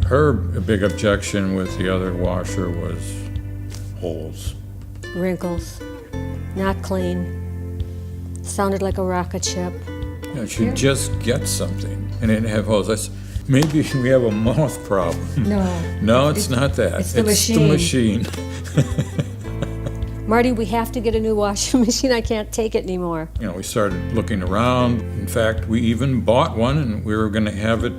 Her big objection with the other washer was holes. Wrinkles, not clean, sounded like a rocket ship. Yeah, she'd just get something and it'd have holes. Maybe we have a moth problem. No. No, it's not that. It's the machine. Marty, we have to get a new washing machine. I can't take it anymore. You know, we started looking around. In fact, we even bought one and we were going to have it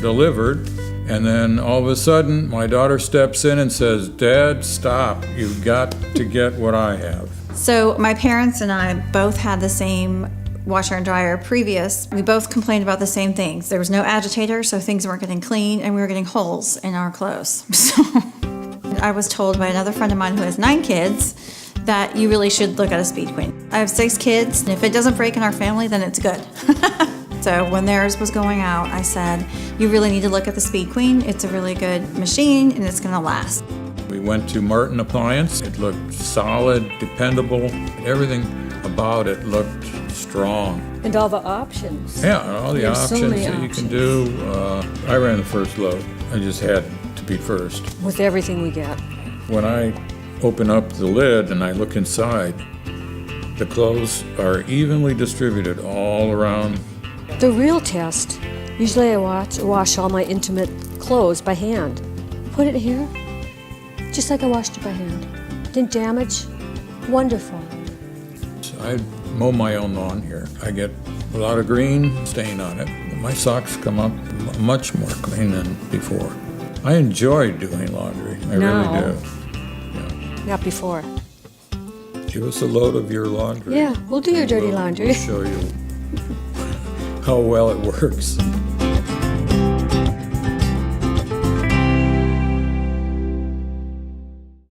delivered. And then all of a sudden, my daughter steps in and says, "Dad, stop. You've got to get what I have." So my parents and I both had the same washer and dryer previous. We both complained about the same things. There was no agitator, so things weren't getting clean, and we were getting holes in our clothes. So I was told by another friend of mine who has 9 kids that you really should look at a Speed Queen. I have 6 kids, and if it doesn't break in our family, then it's good. So when theirs was going out, I said, you really need to look at the Speed Queen. It's a really good machine, and it's gonna last. We went to Martin Appliance. It looked solid, dependable. Everything about it looked strong. And all the options. Yeah, and all the There's so options many that you can options. do. I ran the first load. I just had to be first. With everything we get. When I open up the lid and I look inside, the clothes are evenly distributed all around. The real test, usually I wash all my intimate clothes by hand. Put it here, just like I washed it by hand. Didn't damage, wonderful. I mow my own lawn here. I get a lot of green stain on it. My socks come up much more clean than before. I enjoy doing laundry, I really do. Yeah. Not before. Give us a load of your laundry. Yeah, we'll do your dirty laundry. We'll show you how well it works.